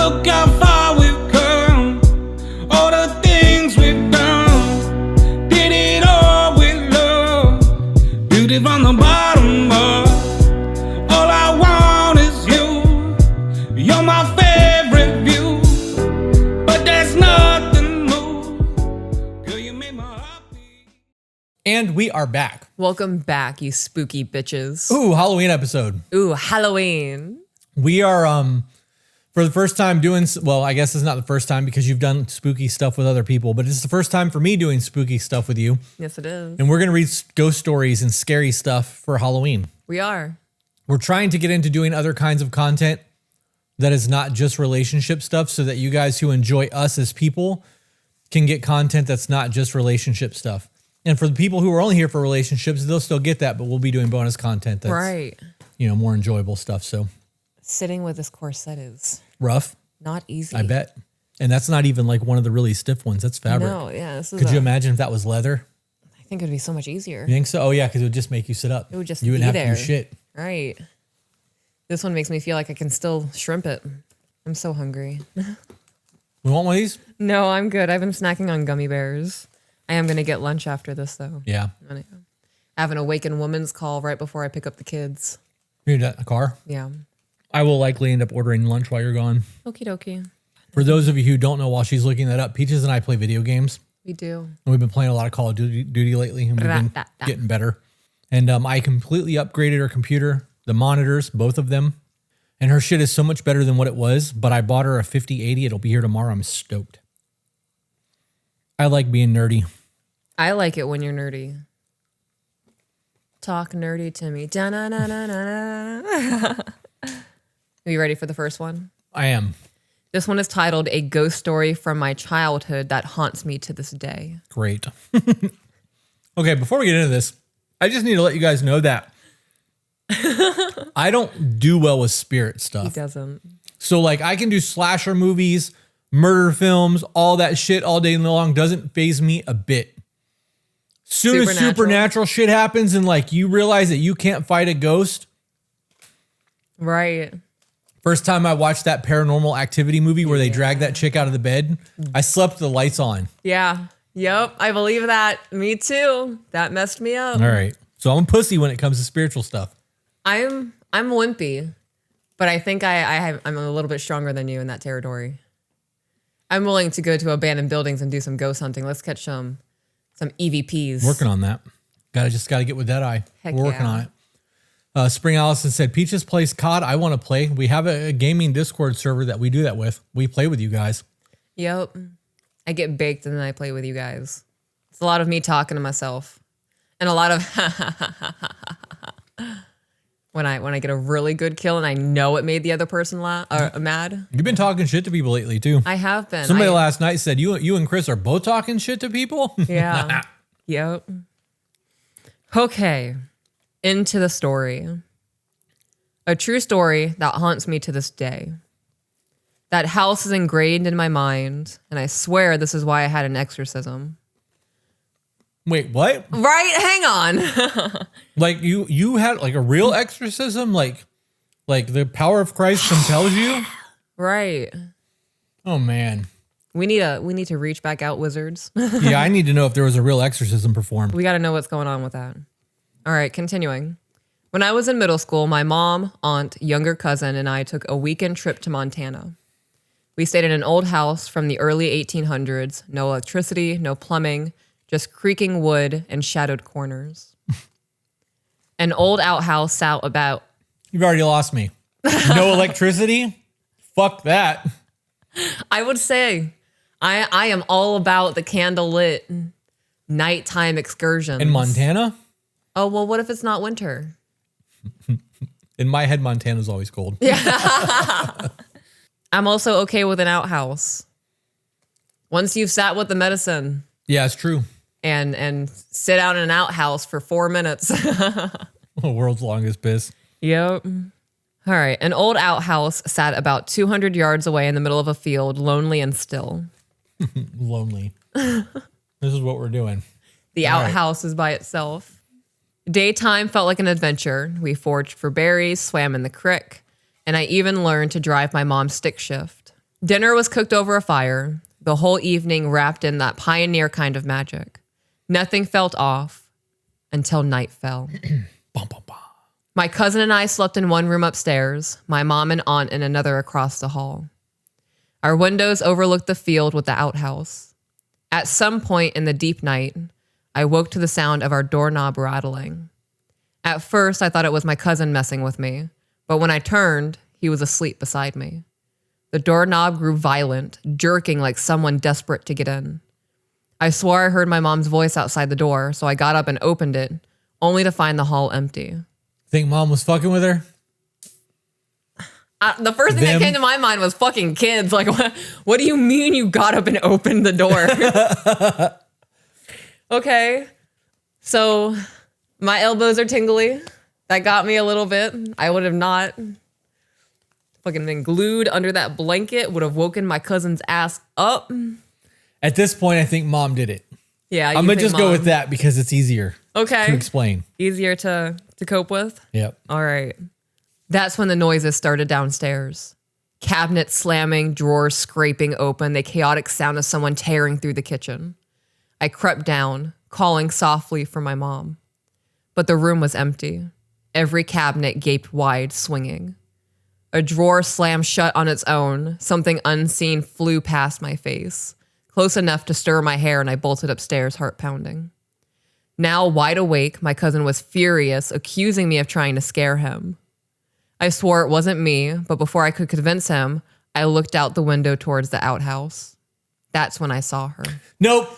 look how far we've come, all the things we've done, did it all with love, beauty from the bottom up. All I want is you, you're my favorite view, but there's nothing more, girl, you make my heart beat. And we are back. Welcome back, you spooky bitches. Ooh, Halloween episode. Ooh, Halloween. We are, for the first time doing, well, I guess it's not the first time because you've done spooky stuff with other people, but it's the first time for me doing spooky stuff with you. Yes, it is. And we're going to read ghost stories and scary stuff for Halloween. We are. We're trying to get into doing other kinds of content that is not just relationship stuff so that you guys who enjoy us as people can get content that's not just relationship stuff. And for the people who are only here for relationships, they'll still get that, but we'll be doing bonus content that's, right. More enjoyable stuff. So sitting with this corset is rough. not easy. I bet. And that's not even like one of the really stiff ones. That's fabric. No, yeah. This is Could you imagine if that was leather? I think it would be so much easier. You think so? Oh, yeah, because it would just make you sit up. It would just You wouldn't be have to do there. shit. Right. This one makes me feel like I can still shrimp it. I'm so hungry. We want one of these? No, I'm good. I've been snacking on gummy bears. I am going to get lunch after this, though. Yeah. I have an awakened woman's call right before I pick up the kids. You need a car? Yeah. I will likely end up ordering lunch while you're gone. Okie dokie. For those of you who don't know, while she's looking that up, Peaches and I play video games. We do. And we've been playing a lot of Call of Duty lately, and we've been getting better. And I completely upgraded her computer, the monitors, both of them. And her shit is so much better than what it was, but I bought her a 5080. It'll be here tomorrow. I'm stoked. I like being nerdy. I like it when you're nerdy. Talk nerdy to me. Da-na-na-na-na-na. Are you ready for the first one? I am. This one is titled A Ghost Story from My Childhood That Haunts Me to This Day. Great. Okay, before we get into this, I just need to let you guys know that I don't do well with spirit stuff. He doesn't. So like I can do slasher movies, murder films, all that shit all day long. Doesn't faze me a bit. Soon as supernatural shit happens and like you realize that you can't fight a ghost. Right. First time I watched that Paranormal Activity movie where they dragged that chick out of the bed, I slept with the lights on. Yeah. Yep. I believe that. Me too. That messed me up. All right. So I'm a pussy when it comes to spiritual stuff. I'm wimpy, but I think I'm a little bit stronger than you in that territory. I'm willing to go to abandoned buildings and do some ghost hunting. Let's catch some EVPs. Working on that. Just gotta get with that eye. Heck We're working yeah. on it. Spring Allison said, Peaches plays COD. I want to play. We have a gaming Discord server that we do that with. We play with you guys. Yep. I get baked and then I play with you guys. It's a lot of me talking to myself. And a lot of when I get a really good kill and I know it made the other person mad. You've been talking shit to people lately too. I have been. Somebody last night said you and Chris are both talking shit to people. Yeah. Yep. Okay. Into the story. A true story that haunts me to this day. That house is ingrained in my mind, and I swear this is why I had an exorcism. Wait, what? Right? Hang on. Like you had like a real exorcism? Like the power of Christ compels you? Right. Oh man. We need to reach back out, wizards. Yeah, I need to know if there was a real exorcism performed. We got to know what's going on with that. All right, continuing. When I was in middle school, my mom, aunt, younger cousin, and I took a weekend trip to Montana. We stayed in an old house from the early 1800s. No electricity, no plumbing, just creaking wood and shadowed corners. An old outhouse sat about... You've already lost me. No electricity? Fuck that. I would say I am all about the candlelit nighttime excursions. In Montana? Oh, well, what if it's not winter? In my head, Montana's always cold. Yeah. I'm also okay with an outhouse. Once you've sat with the medicine. Yeah, it's true. And sit out in an outhouse for 4 minutes. The world's longest piss. Yep. All right. An old outhouse sat about 200 yards away in the middle of a field, lonely and still. Lonely. This is what we're doing. The outhouse is by itself. Daytime felt like an adventure. We foraged for berries, swam in the creek, and I even learned to drive my mom's stick shift. Dinner was cooked over a fire, the whole evening wrapped in that pioneer kind of magic. Nothing felt off until night fell. Bum, bum, bum. My cousin and I slept in one room upstairs, my mom and aunt in another across the hall. Our windows overlooked the field with the outhouse. At some point in the deep night, I woke to the sound of our doorknob rattling. At first, I thought it was my cousin messing with me, but when I turned, he was asleep beside me. The doorknob grew violent, jerking like someone desperate to get in. I swore I heard my mom's voice outside the door, so I got up and opened it, only to find the hall empty. Think mom was fucking with her? The first thing that came to my mind was fucking kids. Like, what do you mean you got up and opened the door? Okay. So my elbows are tingly. That got me a little bit. I would have not fucking been glued under that blanket, would have woken my cousin's ass up. At this point, I think mom did it. Yeah. I'm going to just go with that because it's easier to explain. Easier to cope with? Yep. All right. That's when the noises started downstairs. Cabinets slamming, drawers scraping open, the chaotic sound of someone tearing through the kitchen. I crept down, calling softly for my mom. But the room was empty. Every cabinet gaped wide, swinging. A drawer slammed shut on its own. Something unseen flew past my face, close enough to stir my hair, and I bolted upstairs, heart pounding. Now wide awake, my cousin was furious, accusing me of trying to scare him. I swore it wasn't me, but before I could convince him, I looked out the window towards the outhouse. That's when I saw her. Nope.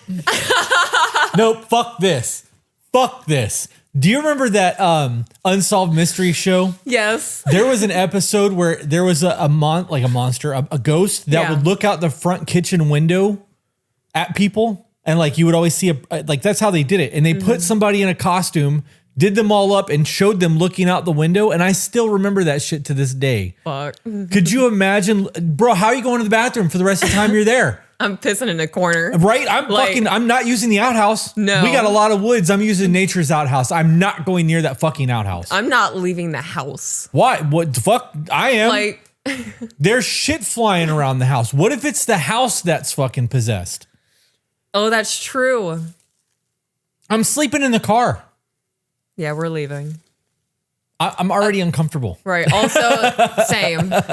Nope. Fuck this. Fuck this. Do you remember that Unsolved Mystery show? Yes. There was an episode where there was a monster, a ghost that would look out the front kitchen window at people. And like you would always see that's how they did it. And they put somebody in a costume, did them all up and showed them looking out the window. And I still remember that shit to this day. Fuck. Could you imagine, bro, how are you going to the bathroom for the rest of the time you're there? I'm pissing in a corner. Right? I'm not using the outhouse. No. We got a lot of woods. I'm using nature's outhouse. I'm not going near that fucking outhouse. I'm not leaving the house. Why? What the fuck? I am. Like, there's shit flying around the house. What if it's the house that's fucking possessed? oh, that's true. I'm sleeping in the car. Yeah, we're leaving. I'm already uncomfortable. Right. Also,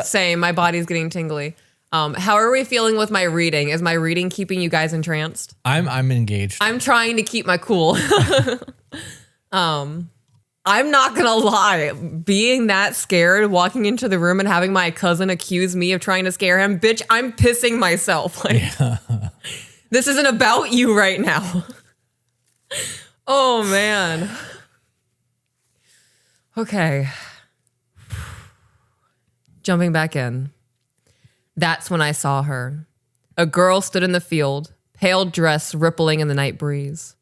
same. My body's getting tingly. How are we feeling with my reading? Is my reading keeping you guys entranced? I'm engaged. I'm trying to keep my cool. I'm not gonna lie. Being that scared, walking into the room and having my cousin accuse me of trying to scare him, bitch, I'm pissing myself. Like, this isn't about you right now. Oh man. Okay. Jumping back in. That's when I saw her. A girl stood in the field, pale dress rippling in the night breeze.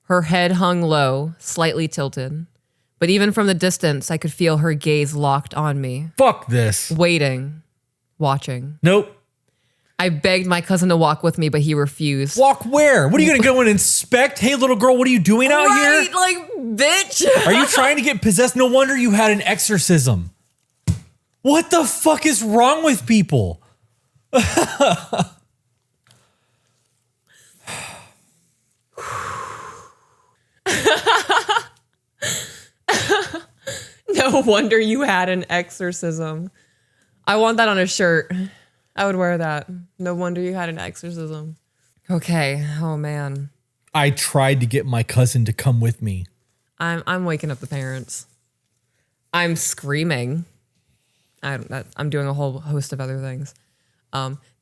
Her head hung low, slightly tilted. But even from the distance, I could feel her gaze locked on me. Fuck this. Waiting. Watching. Nope. I begged my cousin to walk with me, but he refused. Walk where? What are you going to go and inspect? Hey, little girl, what are you doing out here? Like, bitch. Are you trying to get possessed? No wonder you had an exorcism. What the fuck is wrong with people? No wonder you had an exorcism. I want that on a shirt. I would wear that. No wonder you had an exorcism. Okay. Oh man. I tried to get my cousin to come with me. I'm waking up the parents. I'm screaming. I'm doing a whole host of other things.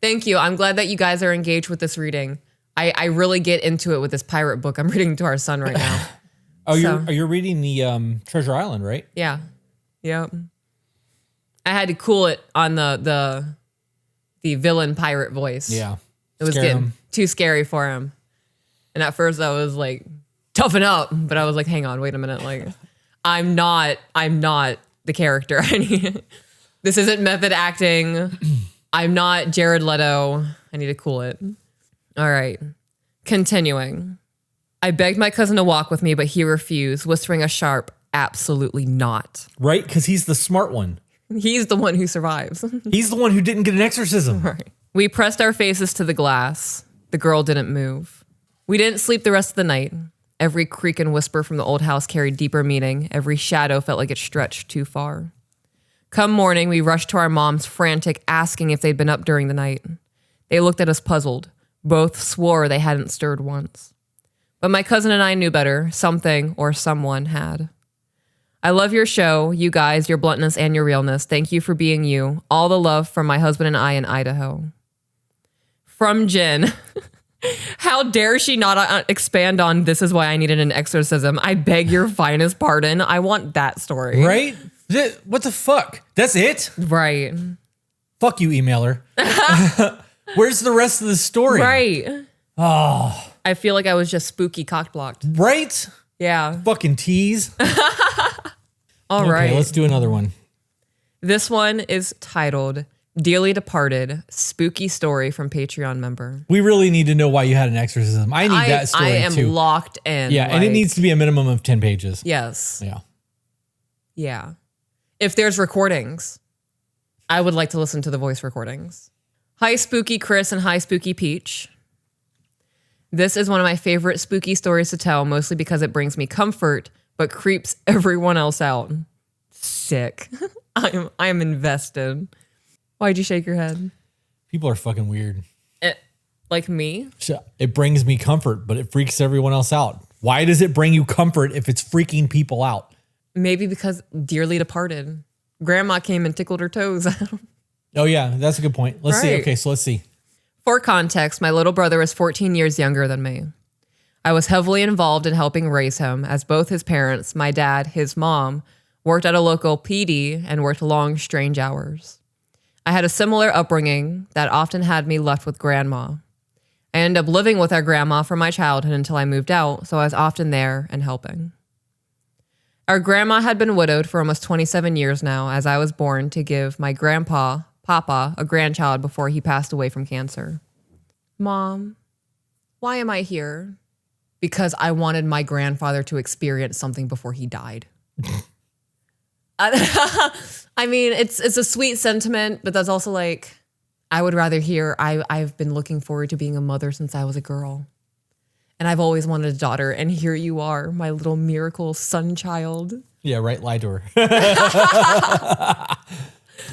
Thank you. I'm glad that you guys are engaged with this reading. I really get into it with this pirate book I'm reading to our son right now. You're reading the Treasure Island, right? Yeah. Yep. I had to cool it on the villain pirate voice. Yeah. It was getting too scary for him. And at first I was like, toughen up. But I was like, hang on, wait a minute. Like, I'm not the character. This isn't method acting. I'm not Jared Leto. I need to cool it. All right. Continuing. I begged my cousin to walk with me, but he refused, whispering a sharp, absolutely not. Right? Because he's the smart one. He's the one who survives. He's the one who didn't get an exorcism. Right. We pressed our faces to the glass. The girl didn't move. We didn't sleep the rest of the night. Every creak and whisper from the old house carried deeper meaning. Every shadow felt like it stretched too far. Come morning, we rushed to our moms, frantic, asking if they'd been up during the night. They looked at us puzzled. Both swore they hadn't stirred once. But my cousin and I knew better. Something or someone had. I love your show, you guys, your bluntness and your realness. Thank you for being you. All the love from my husband and I in Idaho. From Jen. How dare she not expand on this is why I needed an exorcism. I beg your finest pardon. I want that story. Right? What the fuck? That's it? Right. Fuck you, emailer. Where's the rest of the story? Right. Oh. I feel like I was just spooky cock-blocked. Right? Yeah. Fucking tease. All right. Okay, let's do another one. This one is titled Dearly Departed, Spooky Story from Patreon member. We really need to know why you had an exorcism. I need that story too. I am locked in. Yeah, and it needs to be a minimum of 10 pages. Yes. Yeah. Yeah. If there's recordings, I would like to listen to the voice recordings. Hi, Spooky Chris and hi, Spooky Peach. This is one of my favorite spooky stories to tell, mostly because it brings me comfort, but creeps everyone else out. Sick. I am invested. Why'd you shake your head? People are fucking weird. Like me? It brings me comfort, but it freaks everyone else out. Why does it bring you comfort if it's freaking people out? Maybe because dearly departed. Grandma came and tickled her toes. Oh yeah, that's a good point. Let's see. Right. Okay, so let's see. For context, my little brother is 14 years younger than me. I was heavily involved in helping raise him, as both his parents, my dad, his mom, worked at a local PD and worked long, strange hours. I had a similar upbringing that often had me left with grandma. I ended up living with our grandma from my childhood until I moved out, so I was often there and helping. Our grandma had been widowed for almost 27 years now, as I was born to give my grandpa, Papa, a grandchild before he passed away from cancer. Mom, why am I here? Because I wanted my grandfather to experience something before he died. I mean, it's a sweet sentiment, but that's also like, I would rather hear, I've been looking forward to being a mother since I was a girl. And I've always wanted a daughter, and here you are, my little miracle son child. Yeah, right, lie to her.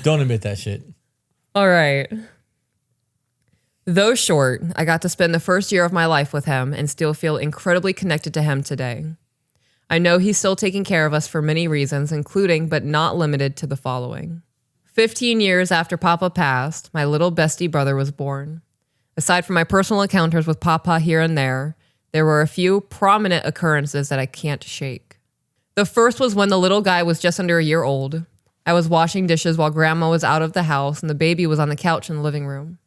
Don't admit that shit. All right. Though short, I got to spend the first year of my life with him and still feel incredibly connected to him today. I know he's still taking care of us for many reasons, including but not limited to the following. 15 years after Papa passed, my little bestie brother was born. Aside from my personal encounters with Papa here and there were a few prominent occurrences that I can't shake. The first was when the little guy was just under a year old. I was washing dishes while Grandma was out of the house and the baby was on the couch in the living room.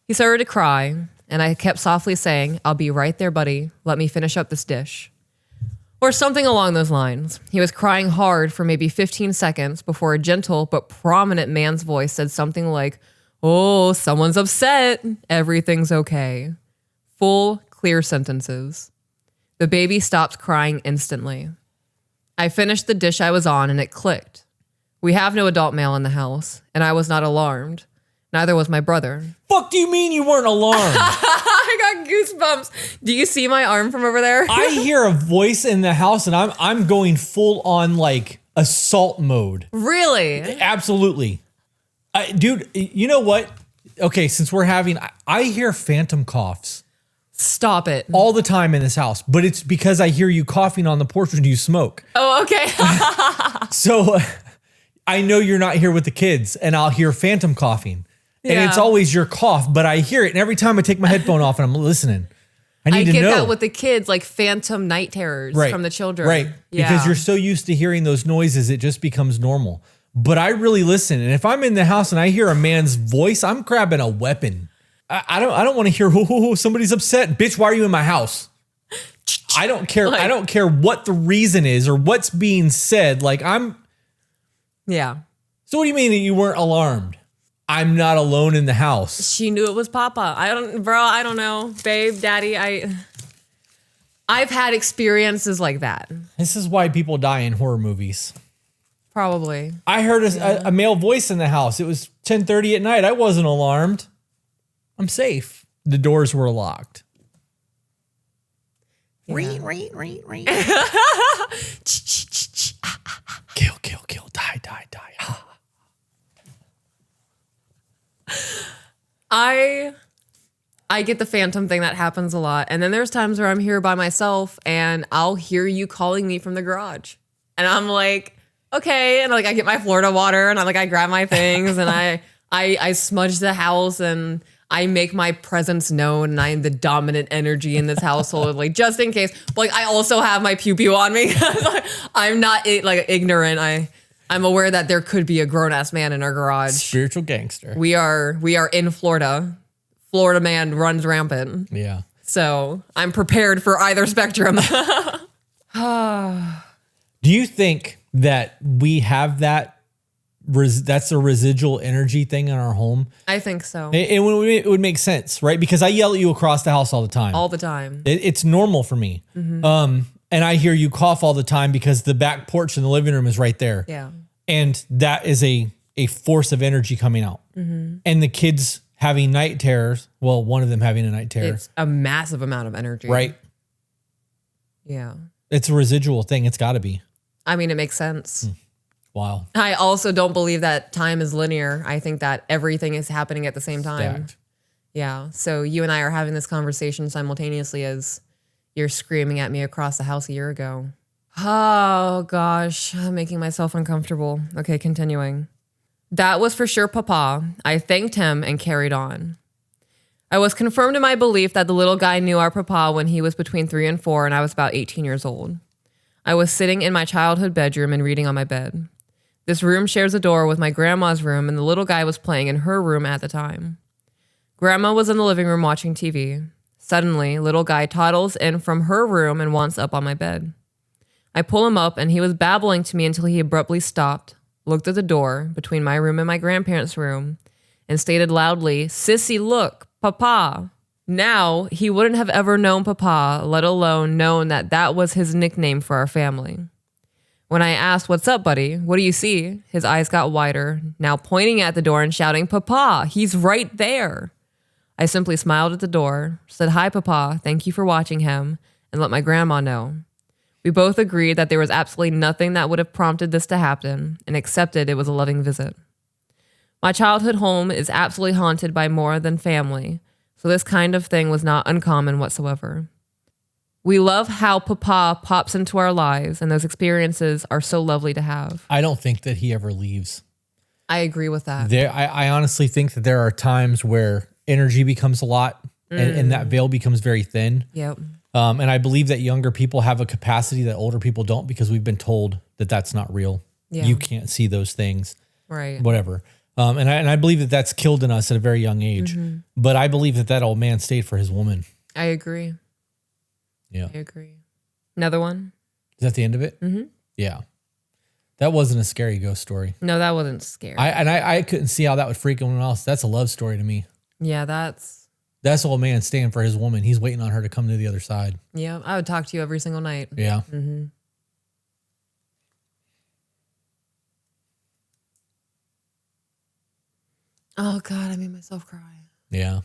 He started to cry, and I kept softly saying, "I'll be right there, buddy. Let me finish up this dish." Or something along those lines. He was crying hard for maybe 15 seconds before a gentle but prominent man's voice said something like, "Oh, someone's upset. Everything's okay." Full, clear sentences. The baby stopped crying instantly. I finished the dish I was on and it clicked. We have no adult male in the house, and I was not alarmed. Neither was my brother. Fuck do you mean you weren't alarmed? I got goosebumps. Do you see my arm from over there? I hear a voice in the house and I'm going full on like assault mode. Really? Absolutely. Dude, you know what? Okay, since we're having, I hear phantom coughs. Stop it. All the time in this house, but it's because I hear you coughing on the porch when you smoke. Oh, okay. So I know you're not here with the kids and I'll hear phantom coughing. And it's always your cough, but I hear it. And every time I take my headphone off and I'm listening, I get that with the kids, like phantom night terrors from the children. Right. Yeah. Because you're so used to hearing those noises, it just becomes normal. But I really listen. And if I'm in the house and I hear a man's voice, I'm grabbing a weapon. I don't want to hear, oh, somebody's upset. Bitch, why are you in my house? I don't care. I don't care what the reason is or what's being said. Like Yeah. So what do you mean that you weren't alarmed? I'm not alone in the house. She knew it was Papa. I don't know. Babe, Daddy, I've had experiences like that. This is why people die in horror movies. Probably. I heard a male voice in the house. It was 10:30 at night. I wasn't alarmed. I'm safe. The doors were locked. Yeah. Kill, die. I get the phantom thing that happens a lot. And then there's times where I'm here by myself and I'll hear you calling me from the garage. And I'm like, okay. And like I get my Florida water and I grab my things and I smudge the house and I make my presence known and I am the dominant energy in this household, like just in case. But like I also have my pew pew on me. I'm not ignorant. I'm aware that there could be a grown ass man in our garage. Spiritual gangster. We are in Florida. Florida man runs rampant. Yeah. So I'm prepared for either spectrum. Do you think that we have that? That's a residual energy thing in our home? I think so. It would make sense, right? Because I yell at you across the house all the time. All the time. It's normal for me. Mm-hmm. And I hear you cough all the time because the back porch in the living room is right there. Yeah. And that is a force of energy coming out. Mm-hmm. And the kids having night terrors. Well, one of them having a night terror. It's a massive amount of energy. Right. Yeah. It's a residual thing. It's got to be. I mean, it makes sense. Wow. I also don't believe that time is linear. I think that everything is happening at the same time. Stacked. Yeah. So you and I are having this conversation simultaneously as you're screaming at me across the house a year ago. Oh, gosh. I'm making myself uncomfortable. Okay, continuing. That was for sure Papa. I thanked him and carried on. I was confirmed in my belief that the little guy knew our Papa when he was between 3 and 4 and I was about 18 years old. I was sitting in my childhood bedroom and reading on my bed. This room shares a door with my grandma's room and the little guy was playing in her room at the time. Grandma was in the living room watching TV. Suddenly, little guy toddles in from her room and wants up on my bed. I pull him up and he was babbling to me until he abruptly stopped, looked at the door between my room and my grandparents' room, and stated loudly, "Sissy, look, Papa." Now, he wouldn't have ever known Papa, let alone known that that was his nickname for our family. When I asked, "What's up, buddy? What do you see?" his eyes got wider, now pointing at the door and shouting, "Papa, he's right there." I simply smiled at the door, said, "Hi, Papa, thank you for watching him," and let my grandma know. We both agreed that there was absolutely nothing that would have prompted this to happen and accepted it was a loving visit. My childhood home is absolutely haunted by more than family, so this kind of thing was not uncommon whatsoever. We love how Papa pops into our lives, and those experiences are so lovely to have. I don't think that he ever leaves. I agree with that. I honestly think that there are times where energy becomes a lot and that veil becomes very thin. Yep. And I believe that younger people have a capacity that older people don't because we've been told that that's not real. Yeah. You can't see those things. Right. Whatever. And I believe that that's killed in us at a very young age. Mm-hmm. But I believe that that old man stayed for his woman. I agree. Yeah. I agree. Another one? Is that the end of it? Mm-hmm. Yeah. That wasn't a scary ghost story. No, that wasn't scary. I couldn't see how that would freak anyone else. That's a love story to me. Yeah, that's old man staying for his woman. He's waiting on her to come to the other side. Yeah, I would talk to you every single night. Yeah. Mm-hmm. Oh, God, I made myself cry. Yeah.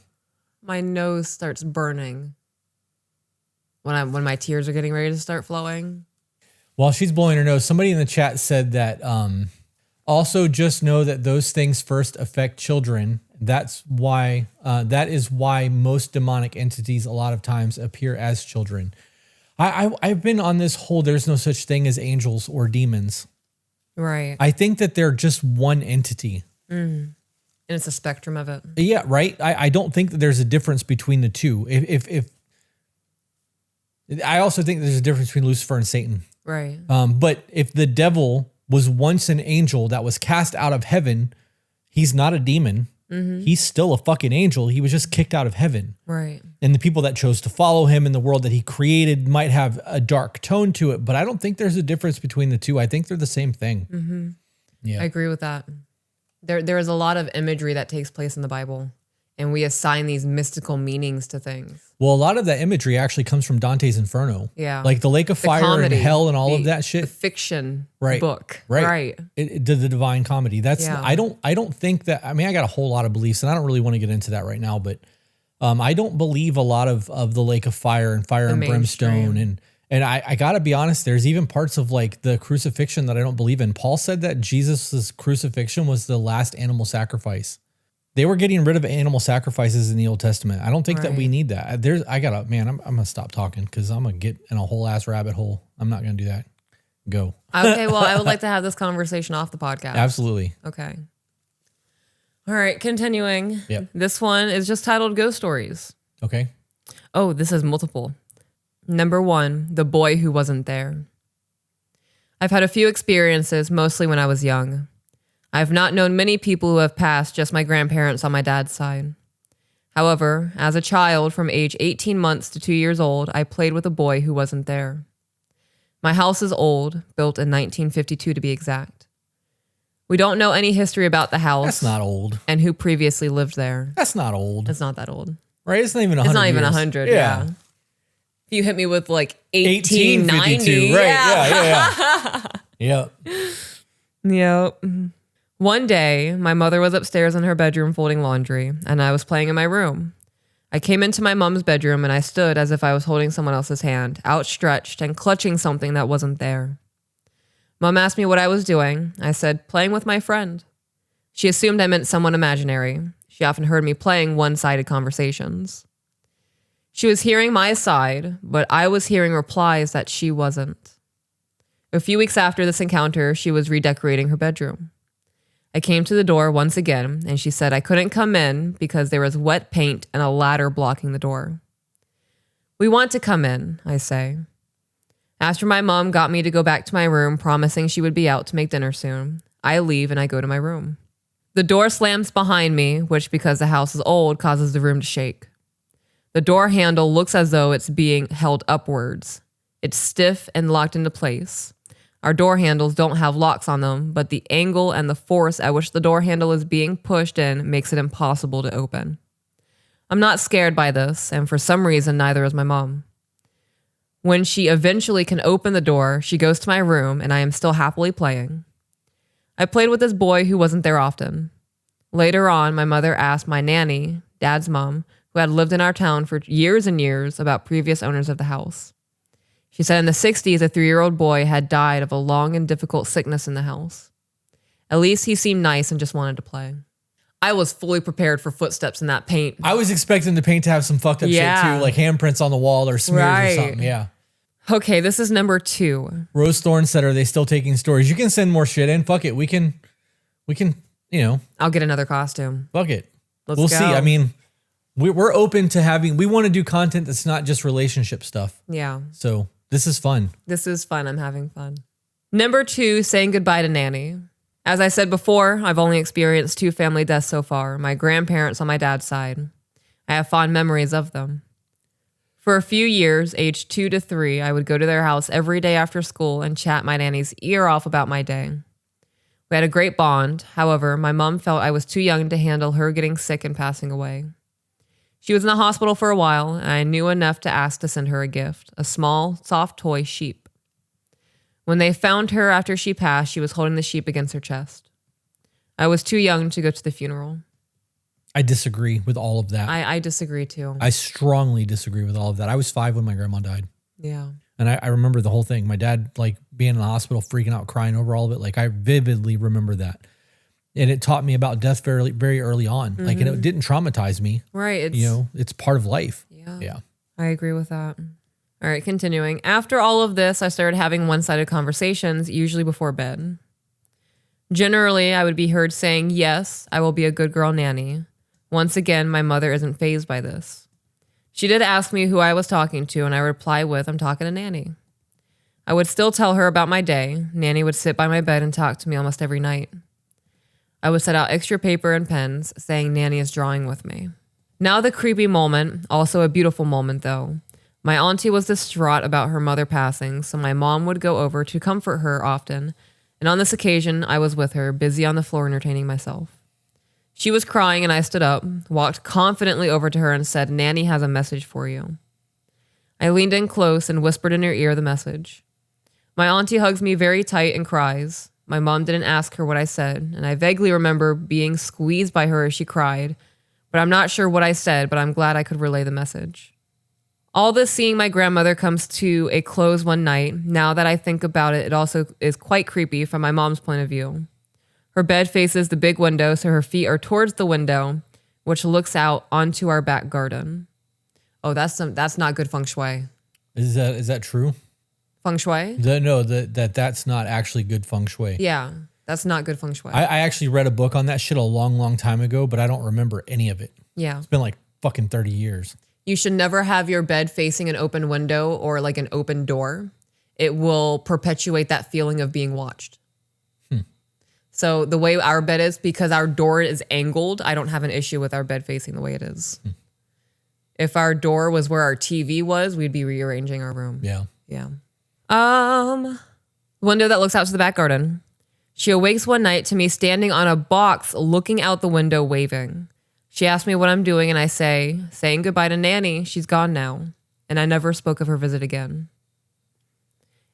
My nose starts burning when my tears are getting ready to start flowing. While she's blowing her nose, somebody in the chat said that also just know that those things first affect children. That is why most demonic entities a lot of times appear as children. I've been on this whole there's no such thing as angels or demons. Right. I think that they're just one entity. Mm. And it's a spectrum of it. Yeah, right. I don't think that there's a difference between the two. If I also think there's a difference between Lucifer and Satan. Right. But if the devil was once an angel that was cast out of heaven, he's not a demon. Mm-hmm. He's still a fucking angel. He was just kicked out of heaven. Right. And the people that chose to follow him in the world that he created might have a dark tone to it, but I don't think there's a difference between the two. I think they're the same thing. Mm-hmm. Yeah. I agree with that. There is a lot of imagery that takes place in the Bible, and we assign these mystical meanings to things. Well, a lot of that imagery actually comes from Dante's Inferno. Yeah. Like the lake of fire comedy, and hell and all of that shit. The fiction Right. book. Right. The divine comedy. That's, Yeah. I don't think that, I mean, I got a whole lot of beliefs and I don't really want to get into that right now, but I don't believe a lot of the lake of fire and fire and brimstone. And I got to be honest, there's even parts of like the crucifixion that I don't believe in. Paul said that Jesus' crucifixion was the last animal sacrifice. They were getting rid of animal sacrifices in the Old Testament. I don't think that we need that. I'm going to stop talking because I'm going to get in a whole ass rabbit hole. I'm not going to do that. Go. Okay, well, I would like to have this conversation off the podcast. Absolutely. Okay. All right, continuing. Yep. This one is just titled Ghost Stories. Okay. Oh, this is multiple. Number 1, the boy who wasn't there. I've had a few experiences, mostly when I was young. I've not known many people who have passed, just my grandparents on my dad's side. However, as a child from age 18 months to 2 years old, I played with a boy who wasn't there. My house is old, built in 1952 to be exact. We don't know any history about the house. That's not old. And who previously lived there. That's not old. It's not that old. Right? It's not even 100 It's not even years. 100, yeah. If you hit me with like 1890. 1852. Right, yeah. Yep. Yep. One day, my mother was upstairs in her bedroom folding laundry, and I was playing in my room. I came into my mom's bedroom and I stood as if I was holding someone else's hand, outstretched and clutching something that wasn't there. Mom asked me what I was doing. I said, playing with my friend. She assumed I meant someone imaginary. She often heard me playing one-sided conversations. She was hearing my side, but I was hearing replies that she wasn't. A few weeks after this encounter, she was redecorating her bedroom. I came to the door once again, and she said I couldn't come in because there was wet paint and a ladder blocking the door. We want to come in, I say. After my mom got me to go back to my room, promising she would be out to make dinner soon, I leave and I go to my room. The door slams behind me, which, because the house is old, causes the room to shake. The door handle looks as though it's being held upwards. It's stiff and locked into place. Our door handles don't have locks on them, but the angle and the force at which the door handle is being pushed in makes it impossible to open. I'm not scared by this, and for some reason, neither is my mom. When she eventually can open the door, she goes to my room, and I am still happily playing. I played with this boy who wasn't there often. Later on, my mother asked my nanny, Dad's mom, who had lived in our town for years and years, about previous owners of the house. She said in the 60s, a 3-year-old boy had died of a long and difficult sickness in the house. At least he seemed nice and just wanted to play. I was fully prepared for footsteps in that paint. I was expecting the paint to have some fucked up shit too, like handprints on the wall or smears or something. Yeah. Okay, this is number 2. Rose Thorne said, are they still taking stories? You can send more shit in. Fuck it. We can, I'll get another costume. Fuck it. We'll see. I mean, we're open to we want to do content that's not just relationship stuff. Yeah. So this is fun. This is fun. I'm having fun. Number 2, saying goodbye to Nanny. As I said before, I've only experienced 2 family deaths so far, my grandparents on my dad's side. I have fond memories of them. For a few years, aged 2 to 3, I would go to their house every day after school and chat my nanny's ear off about my day. We had a great bond. However, my mom felt I was too young to handle her getting sick and passing away. She was in the hospital for a while, and I knew enough to ask to send her a gift, a small, soft toy sheep. When they found her after she passed, she was holding the sheep against her chest. I was too young to go to the funeral. I disagree with all of that. I disagree too. I strongly disagree with all of that. I was 5 when my grandma died. Yeah. And I remember the whole thing. My dad, like, being in the hospital, freaking out, crying over all of it. Like, I vividly remember that. And it taught me about death very, very early on. Like, and it didn't traumatize me. Right. It's part of life. Yeah. I agree with that. All right, continuing. After all of this, I started having one-sided conversations, usually before bed. Generally, I would be heard saying, yes, I will be a good girl nanny. Once again, my mother isn't fazed by this. She did ask me who I was talking to, and I would reply with, I'm talking to Nanny. I would still tell her about my day. Nanny would sit by my bed and talk to me almost every night. I would set out extra paper and pens, saying Nanny is drawing with me. Now the creepy moment, also a beautiful moment though. My auntie was distraught about her mother passing, so my mom would go over to comfort her often, and on this occasion, I was with her, busy on the floor entertaining myself. She was crying and I stood up, walked confidently over to her and said, Nanny has a message for you. I leaned in close and whispered in her ear the message. My auntie hugs me very tight and cries. My mom didn't ask her what I said, and I vaguely remember being squeezed by her as she cried, but I'm not sure what I said, but I'm glad I could relay the message. All this seeing my grandmother comes to a close one night. Now that I think about it, it also is quite creepy from my mom's point of view. Her bed faces the big window, so her feet are towards the window, which looks out onto our back garden. Oh, that's not good feng shui. Is that true? Feng shui? That's not actually good feng shui. Yeah, that's not good feng shui. I actually read a book on that shit a long, long time ago, but I don't remember any of it. Yeah. It's been like fucking 30 years. You should never have your bed facing an open window or like an open door. It will perpetuate that feeling of being watched. So the way our bed is, because our door is angled, I don't have an issue with our bed facing the way it is. If our door was where our TV was, we'd be rearranging our room. Yeah. Yeah. Window that looks out to the back garden. She awakes one night to me standing on a box, looking out the window, waving. She asks me what I'm doing, and I say, saying goodbye to Nanny. She's gone now. And I never spoke of her visit again.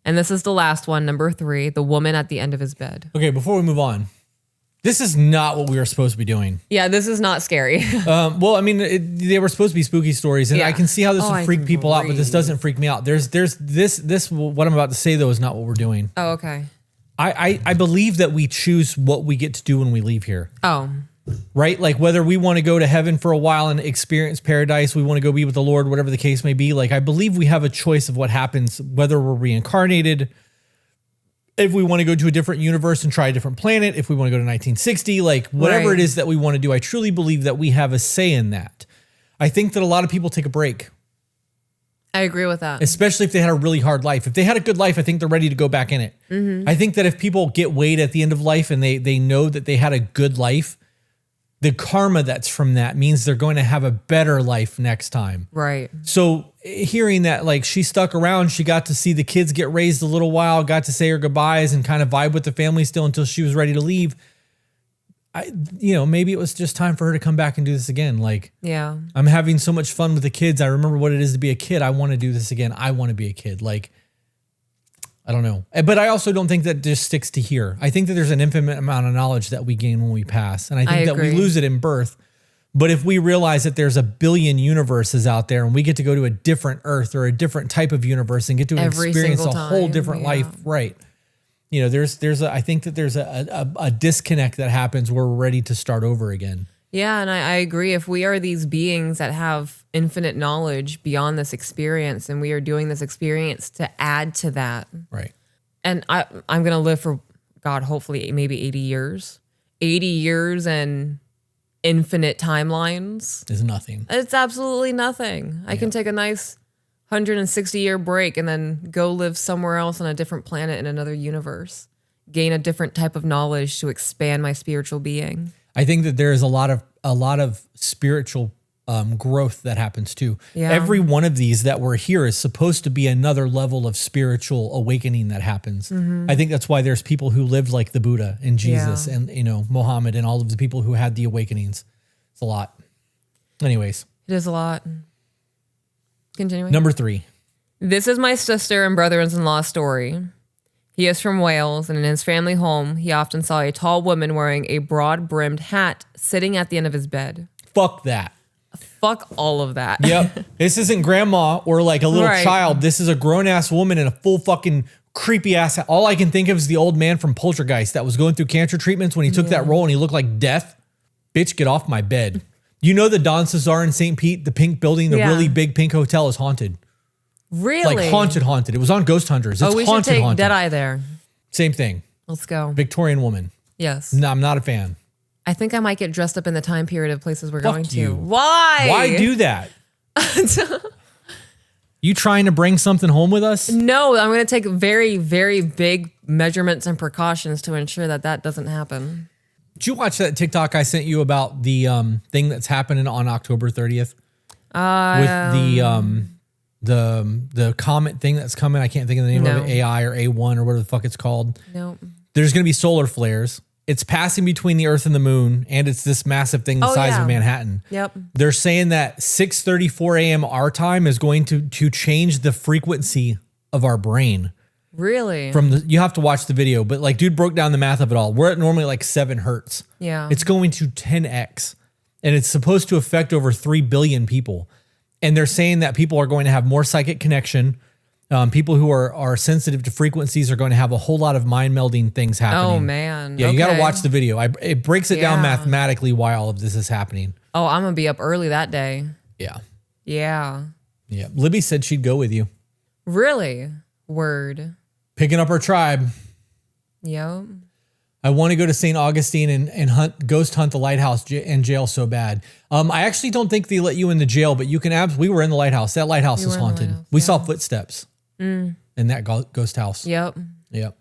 And this is the last one, number 3, the woman at the end of his bed. Okay, before we move on, this is not what we were supposed to be doing. Yeah, this is not scary. Well, I mean, they were supposed to be spooky stories, and Yeah. I can see how this would freak people out, but this doesn't freak me out. There's this. What I'm about to say though is not what we're doing. Oh, okay. I believe that we choose what we get to do when we leave here. Oh, Right? Like whether we want to go to heaven for a while and experience paradise, we want to go be with the Lord, whatever the case may be. Like I believe we have a choice of what happens, whether we're reincarnated, if we want to go to a different universe and try a different planet, if we want to go to 1960, like whatever it is that we want to do. I truly believe that we have a say in that. I think that a lot of people take a break. I agree with that. Especially if they had a really hard life. If they had a good life, I think they're ready to go back in it. I think that if people get weighed at the end of life and they know that they had a good life, the karma that's from that means they're going to have a better life next time. Right. So hearing that, like she stuck around, she got to see the kids get raised a little while, got to say her goodbyes and kind of vibe with the family still until she was ready to leave. Maybe it was just time for her to come back and do this again. Like, Yeah. I'm having so much fun with the kids. I remember what it is to be a kid. I want to do this again. I want to be a kid. Like, I don't know. But I also don't think that just sticks to here. I think that there's an infinite amount of knowledge that we gain when we pass. And I think that we lose it in birth. But if we realize that there's a billion universes out there and we get to go to a different Earth or a different type of universe and get to experience a whole different life, right? I think that there's a disconnect that happens where we're ready to start over again. Yeah, and I agree. If we are these beings that have infinite knowledge beyond this experience, and we are doing this experience to add to that, right? And I'm going to live for, God, hopefully maybe 80 years. 80 years and infinite timelines. Is nothing. It's absolutely nothing. I can take a nice 160-year break and then go live somewhere else on a different planet in another universe. Gain a different type of knowledge to expand my spiritual being. I think that there is a lot of spiritual growth that happens too. Yeah. Every one of these that we're here is supposed to be another level of spiritual awakening that happens. I think that's why there's people who lived like the Buddha and Jesus and Muhammad and all of the people who had the awakenings. It's a lot. Anyways, it is a lot. Continuing. Number 3. This is my sister and brother-in-law story. He is from Wales, and in his family home, he often saw a tall woman wearing a broad-brimmed hat sitting at the end of his bed. Fuck that. Fuck all of that. Yep. This isn't grandma or like a little child. This is a grown-ass woman in a full fucking creepy ass hat. All I can think of is the old man from Poltergeist that was going through cancer treatments when he took that role and he looked like death. Bitch, get off my bed. You know the Don Cesar in St. Pete, the pink building, the really big pink hotel is haunted. Really? Like haunted. It was on Ghost Hunters. It's we should haunted, take haunted. Deadeye there. Same thing. Let's go. Victorian woman. Yes. No, I'm not a fan. I think I might get dressed up in the time period of places we're Fuck going you. to. Why? Why do that? You trying to bring something home with us? No, I'm going to take very, very big measurements and precautions to ensure that that doesn't happen. Did you watch that TikTok I sent you about the thing that's happening on October 30th? With the comet thing that's coming. I can't think of the name of it. AI or A1 or whatever the fuck it's called. No. There's going to be solar flares. It's passing between the Earth and the Moon, and it's this massive thing the size of Manhattan. Yep. They're saying that 6:34 a.m. our time is going to change the frequency of our brain. Really? You have to watch the video, but like dude broke down the math of it all. We're at normally like 7 hertz. Yeah. It's going to 10x. and it's supposed to affect over 3 billion people. And they're saying that people are going to have more psychic connection. People who are sensitive to frequencies are going to have a whole lot of mind melding things happening. Oh, man. Yeah, okay. you got to watch the video. It breaks it down mathematically why all of this is happening. Oh, I'm going to be up early that day. Yeah. Yeah. Yeah. Libby said she'd go with you. Really? Word. Picking up her tribe. Yep. I want to go to St. Augustine and ghost hunt the lighthouse and jail so bad. I actually don't think they let you in the jail, but you can we were in the lighthouse. That lighthouse is haunted. We saw footsteps in that ghost house. Yep. Yep.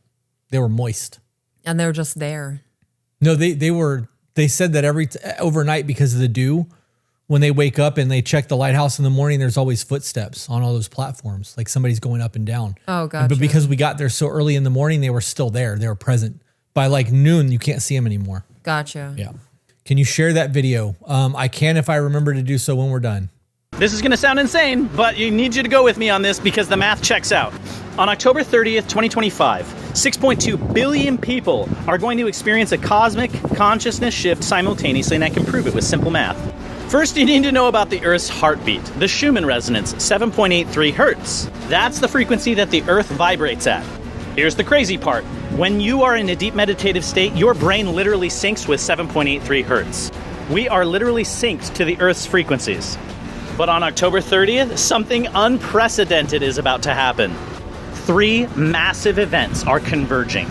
They were moist. And they were just there. No, they said that overnight because of the dew, when they wake up and they check the lighthouse in the morning, there's always footsteps on all those platforms. Like somebody's going up and down. Oh, gotcha. But because we got there so early in the morning, they were still there. They were present. By like noon, you can't see them anymore. Gotcha. Yeah. Can you share that video? I can if I remember to do so when we're done. This is going to sound insane, but you need you to go with me on this because the math checks out. On October 30th, 2025, 6.2 billion people are going to experience a cosmic consciousness shift simultaneously, and I can prove it with simple math. First, you need to know about the Earth's heartbeat, the Schumann resonance, 7.83 hertz. That's the frequency that the Earth vibrates at. Here's the crazy part. When you are in a deep meditative state, your brain literally syncs with 7.83 hertz. We are literally synced to the Earth's frequencies. But on October 30th, something unprecedented is about to happen. 3 massive events are converging.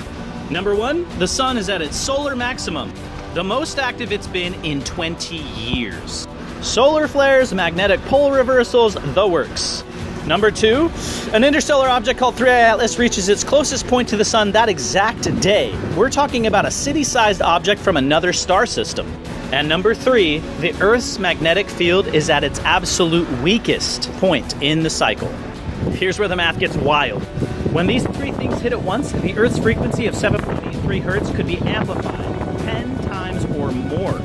Number 1, the sun is at its solar maximum, the most active it's been in 20 years. Solar flares, magnetic pole reversals, the works. Number 2, an interstellar object called 3I Atlas reaches its closest point to the sun that exact day. We're talking about a city-sized object from another star system. And number 3, the Earth's magnetic field is at its absolute weakest point in the cycle. Here's where the math gets wild. When these 3 things hit at once, the Earth's frequency of 7.83 hertz could be amplified 10 times or more.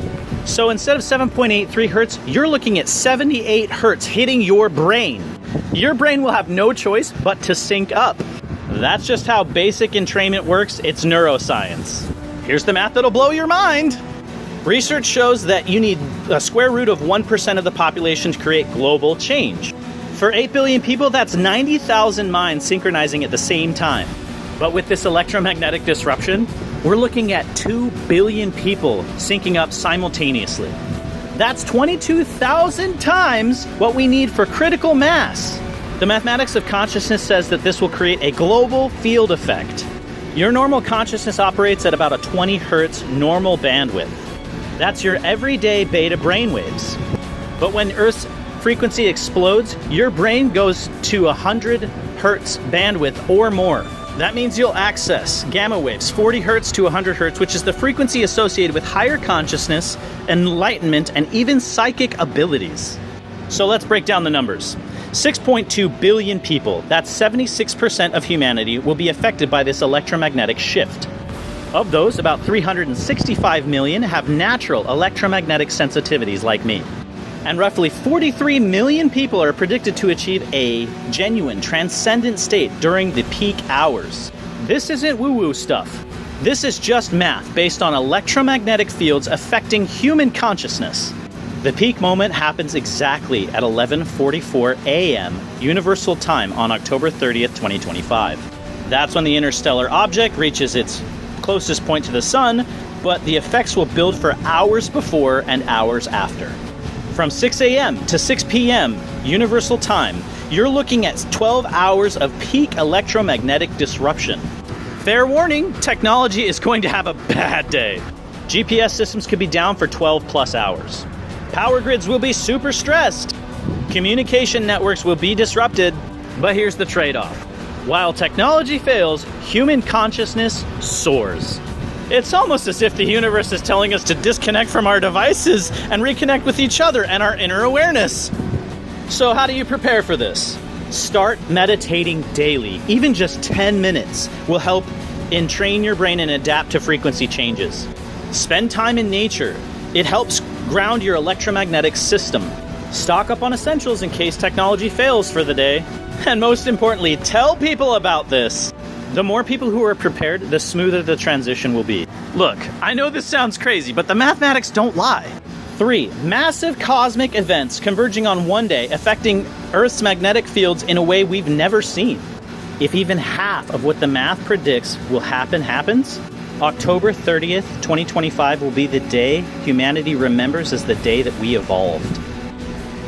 So instead of 7.83 hertz, you're looking at 78 hertz hitting your brain. Your brain will have no choice but to sync up. That's just how basic entrainment works. It's neuroscience. Here's the math that'll blow your mind. Research shows that you need a square root of 1% of the population to create global change. For 8 billion people, that's 90,000 minds synchronizing at the same time. But with this electromagnetic disruption, we're looking at 2 billion people syncing up simultaneously. That's 22,000 times what we need for critical mass. The mathematics of consciousness says that this will create a global field effect. Your normal consciousness operates at about a 20 hertz normal bandwidth. That's your everyday beta brainwaves. But when Earth's frequency explodes, your brain goes to 100 hertz bandwidth or more. That means you'll access gamma waves, 40 hertz to 100 hertz, which is the frequency associated with higher consciousness, enlightenment, and even psychic abilities. So let's break down the numbers. 6.2 billion people, that's 76% of humanity, will be affected by this electromagnetic shift. Of those, about 365 million have natural electromagnetic sensitivities like me. And roughly 43 million people are predicted to achieve a genuine transcendent state during the peak hours. This isn't woo-woo stuff. This is just math based on electromagnetic fields affecting human consciousness. The peak moment happens exactly at 11:44 a.m. Universal Time on October 30th, 2025. That's when the interstellar object reaches its closest point to the sun, but the effects will build for hours before and hours after. From 6 a.m. to 6 p.m. Universal Time, you're looking at 12 hours of peak electromagnetic disruption. Fair warning, technology is going to have a bad day. GPS systems could be down for 12 plus hours. Power grids will be super stressed. Communication networks will be disrupted. But here's the trade-off. While technology fails, human consciousness soars. It's almost as if the universe is telling us to disconnect from our devices and reconnect with each other and our inner awareness. So how do you prepare for this? Start meditating daily. Even just 10 minutes will help entrain your brain and adapt to frequency changes. Spend time in nature. It helps ground your electromagnetic system. Stock up on essentials in case technology fails for the day. And most importantly, tell people about this. The more people who are prepared, the smoother the transition will be. Look, I know this sounds crazy, but the mathematics don't lie. 3. Massive cosmic events converging on one day, affecting Earth's magnetic fields in a way we've never seen. If even half of what the math predicts will happens, October 30th, 2025 will be the day humanity remembers as the day that we evolved.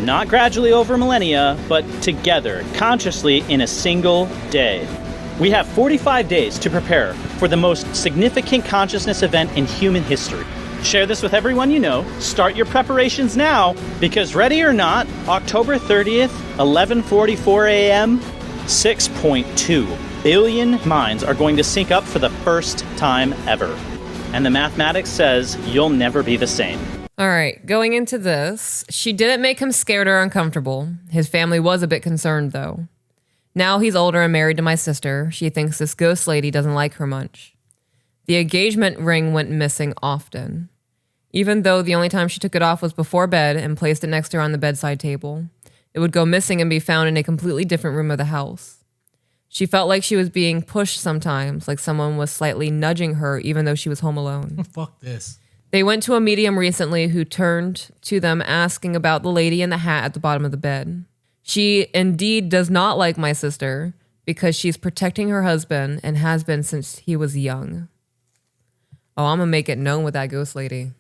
Not gradually over millennia, but together, consciously in a single day. We have 45 days to prepare for the most significant consciousness event in human history. Share this with everyone you know. Start your preparations now, because ready or not, October 30th, 11:44 a.m., 6.2 billion minds are going to sync up for the first time ever. And the mathematics says you'll never be the same. All right, going into this, she didn't make him scared or uncomfortable. His family was a bit concerned, though. Now he's older and married to my sister. She thinks this ghost lady doesn't like her much. The engagement ring went missing often, even though the only time she took it off was before bed and placed it next to her on the bedside table. It would go missing and be found in a completely different room of the house. She felt like she was being pushed sometimes, like someone was slightly nudging her even though she was home alone. Fuck this. They went to a medium recently who turned to them asking about the lady in the hat at the bottom of the bed. She indeed does not like my sister because she's protecting her husband and has been since he was young. Oh, I'm going to make it known with that ghost lady.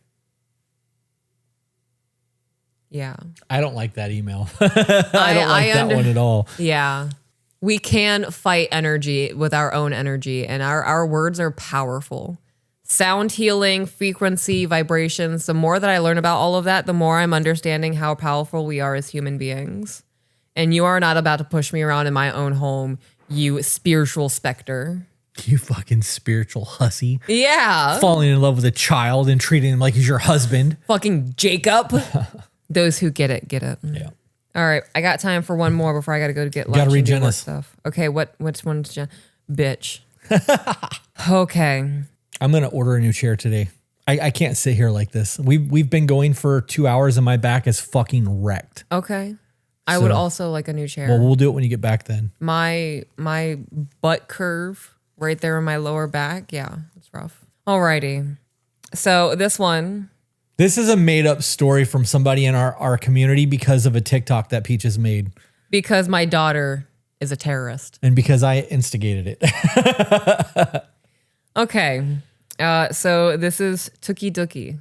Yeah. I don't like that email. I don't like that one at all. Yeah. We can fight energy with our own energy, and our words are powerful. Sound healing, frequency, vibrations. The more that I learn about all of that, the more I'm understanding how powerful we are as human beings. And you are not about to push me around in my own home, you spiritual specter. You fucking spiritual hussy. Yeah. Falling in love with a child and treating him like he's your husband. Fucking Jacob. Those who get it, get it. Yeah. All right. I got time for one more before I got to go to get lunch. Gotta read and do more Jenna's stuff. Okay. Which one's Jen? Bitch. Okay. I'm going to order a new chair today. I can't sit here like this. We've been going for 2 hours and my back is fucking wrecked. Okay. I would also like a new chair. Well, we'll do it when you get back then. My butt curve right there in my lower back. Yeah, it's rough. Alrighty. So this one. This is a made up story from somebody in our community because of a TikTok that Peaches made. Because my daughter is a terrorist. And because I instigated it. Okay. So this is Tookie Dookie.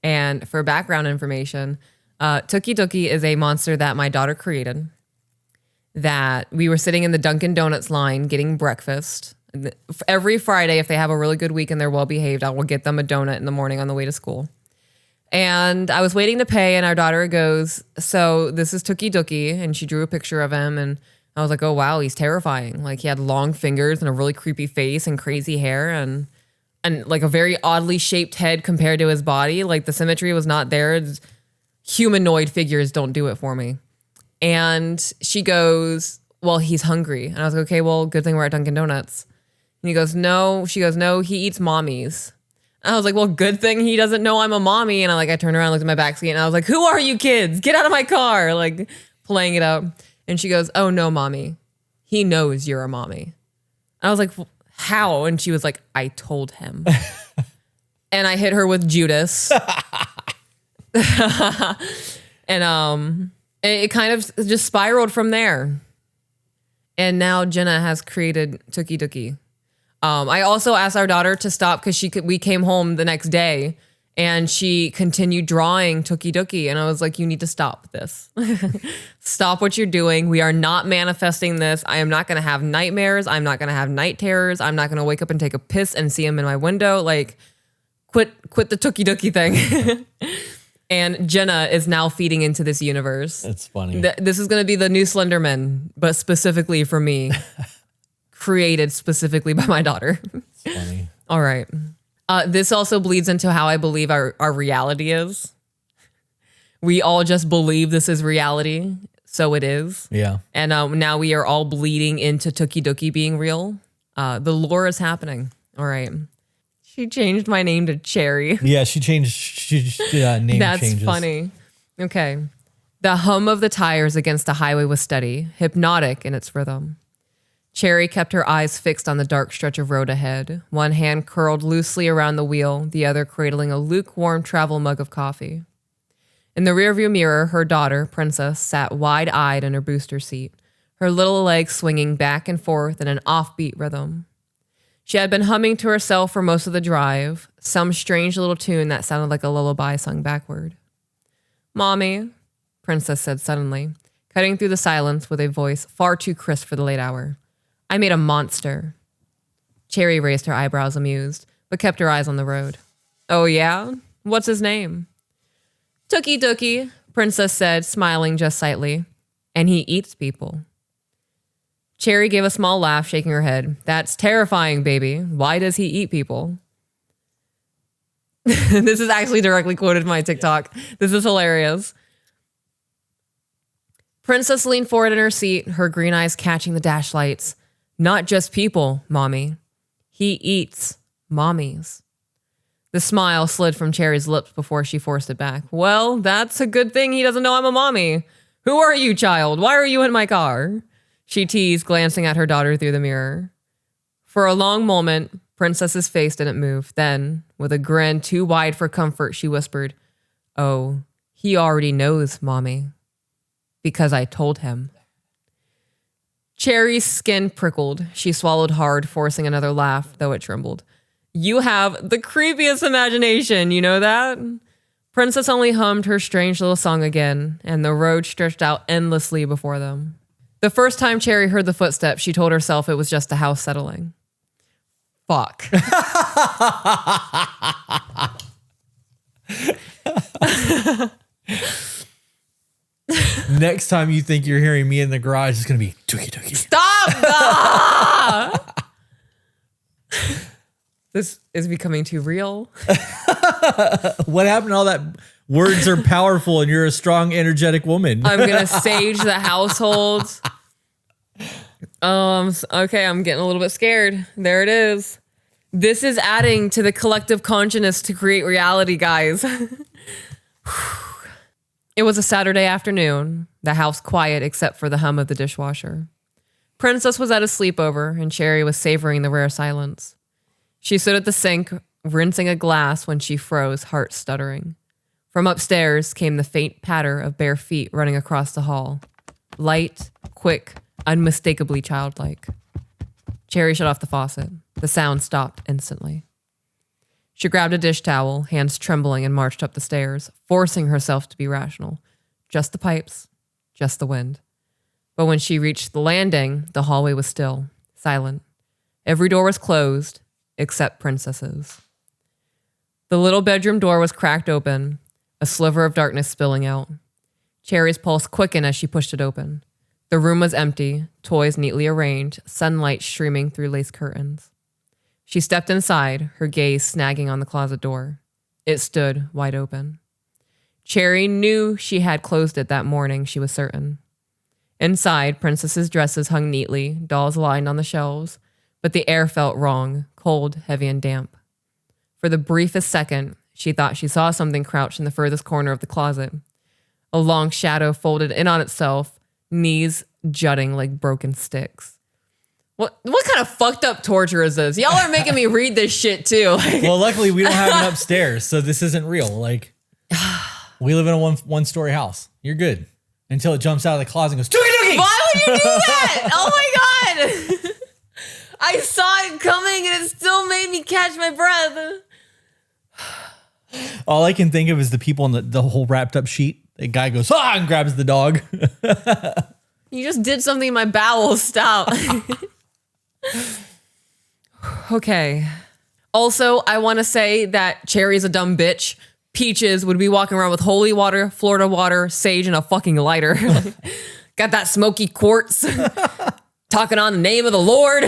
And for background information, Tookie Dookie is a monster that my daughter created. That we were sitting in the Dunkin' Donuts line getting breakfast. Every Friday, if they have a really good week and they're well behaved, I will get them a donut in the morning on the way to school. And I was waiting to pay, and our daughter goes, "So this is Tookie Dookie," and she drew a picture of him, and I was like, "Oh wow, he's terrifying!" Like he had long fingers and a really creepy face and crazy hair, and like a very oddly shaped head compared to his body. Like the symmetry was not there. Humanoid figures don't do it for me. And she goes, "Well, he's hungry," and I was like, "Okay, well, good thing we're at Dunkin' Donuts." And he goes, "No." She goes, "No, he eats mommies." I was like, well, good thing he doesn't know I'm a mommy. And I turned around, looked at my backseat, and I was like, who are you kids? Get out of my car. Like playing it up. And she goes, oh no, mommy. He knows you're a mommy. I was like, how? And she was like, I told him. And I hit her with Judas. And it kind of just spiraled from there. And now Jenna has created Tookie Dookie. I also asked our daughter to stop because we came home the next day and she continued drawing Tookie Dookie. And I was like, you need to stop this. Stop what you're doing. We are not manifesting this. I am not going to have nightmares. I'm not going to have night terrors. I'm not going to wake up and take a piss and see him in my window. Like, quit the Tookie Dookie thing. And Jenna is now feeding into this universe. That's funny. This is going to be the new Slenderman, but specifically for me. Created specifically by my daughter. It's funny. All right. This also bleeds into how I believe our reality is. We all just believe this is reality, so it is. Yeah. And now we are all bleeding into Tookie Dookie being real. The lore is happening. All right. She changed my name to Cherry. Yeah, she changed name That's changes. funny. Okay. The hum of the tires against the highway was steady, hypnotic in its rhythm. Cherry kept her eyes fixed on the dark stretch of road ahead, one hand curled loosely around the wheel, the other cradling a lukewarm travel mug of coffee. In the rearview mirror, her daughter, Princess, sat wide-eyed in her booster seat, her little legs swinging back and forth in an offbeat rhythm. She had been humming to herself for most of the drive, some strange little tune that sounded like a lullaby sung backward. "Mommy," Princess said suddenly, cutting through the silence with a voice far too crisp for the late hour. "I made a monster." Cherry raised her eyebrows amused, but kept her eyes on the road. "Oh yeah? What's his name?" "Tookie Dookie," Princess said, smiling just slightly. "And he eats people." Cherry gave a small laugh, shaking her head. "That's terrifying, baby. Why does he eat people?" This is actually directly quoted in my TikTok. This is hilarious. Princess leaned forward in her seat, her green eyes catching the dash lights. "Not just people, Mommy. He eats mommies." The smile slid from Cherry's lips before she forced it back. "Well, that's a good thing he doesn't know I'm a mommy. Who are you, child? Why are you in my car?" She teased, glancing at her daughter through the mirror. For a long moment, Princess's face didn't move. Then, with a grin too wide for comfort, she whispered, "Oh, he already knows, Mommy. Because I told him." Cherry's skin prickled. She swallowed hard, forcing another laugh, though it trembled. "You have the creepiest imagination, you know that?" Princess only hummed her strange little song again, and the road stretched out endlessly before them. The first time Cherry heard the footsteps, she told herself it was just the house settling. Fuck. Next time you think you're hearing me in the garage, it's going to be Tookie Tookie. Stop! Ah! This is becoming too real. What happened to all that? Words are powerful and you're a strong, energetic woman. I'm going to sage the household. Okay, I'm getting a little bit scared. There it is. This is adding to the collective consciousness to create reality, guys. It was a Saturday afternoon, the house quiet except for the hum of the dishwasher. Princess was at a sleepover, and Cherry was savoring the rare silence. She stood at the sink, rinsing a glass when she froze, heart stuttering. From upstairs came the faint patter of bare feet running across the hall. Light, quick, unmistakably childlike. Cherry shut off the faucet. The sound stopped instantly. She grabbed a dish towel, hands trembling, and marched up the stairs, forcing herself to be rational. Just the pipes, just the wind. But when she reached the landing, the hallway was still, silent. Every door was closed, except Princess's. The little bedroom door was cracked open, a sliver of darkness spilling out. Cherry's pulse quickened as she pushed it open. The room was empty, toys neatly arranged, sunlight streaming through lace curtains. She stepped inside, her gaze snagging on the closet door. It stood wide open. Cherry knew she had closed it that morning, she was certain. Inside, Princess's dresses hung neatly, dolls lined on the shelves, but the air felt wrong, cold, heavy, and damp. For the briefest second, she thought she saw something crouched in the furthest corner of the closet. A long shadow folded in on itself, knees jutting like broken sticks. What kind of fucked up torture is this? Y'all are making me read this shit too. Well, luckily we don't have it upstairs, so this isn't real. Like, we live in a one-story house. You're good. Until it jumps out of the closet and goes, Tookie Tookie! Why would you do that? Oh my God. I saw it coming and it still made me catch my breath. All I can think of is the people in the whole wrapped up sheet. The guy goes, and grabs the dog. You just did something in my bowels. Stop. Okay. Also, I want to say that Cherry's a dumb bitch. Peaches would be walking around with holy water, Florida water, sage, and a fucking lighter. Got that smoky quartz. Talking on the name of the Lord.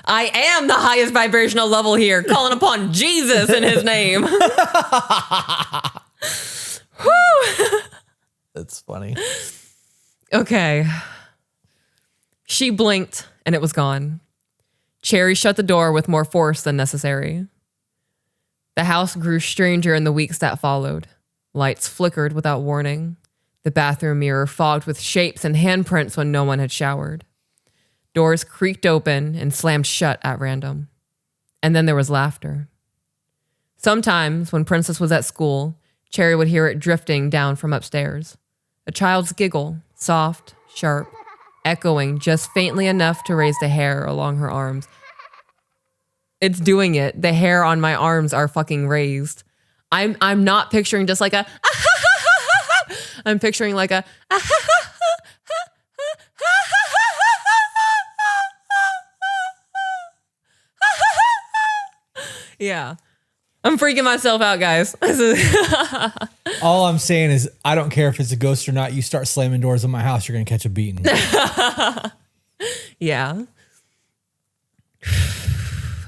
I am the highest vibrational level here, calling upon Jesus in his name. That's funny. Okay. She blinked and it was gone. Cherry shut the door with more force than necessary. The house grew stranger in the weeks that followed. Lights flickered without warning. The bathroom mirror fogged with shapes and handprints when no one had showered. Doors creaked open and slammed shut at random. And then there was laughter. Sometimes, when Princess was at school, Cherry would hear it drifting down from upstairs. A child's giggle, soft, sharp, echoing just faintly enough to raise the hair along her arms. It's doing it. The hair on my arms are fucking raised. I'm not picturing just like a I'm picturing like a yeah. I'm freaking myself out, guys. All I'm saying is, I don't care if it's a ghost or not. You start slamming doors in my house, you're going to catch a beating. Yeah.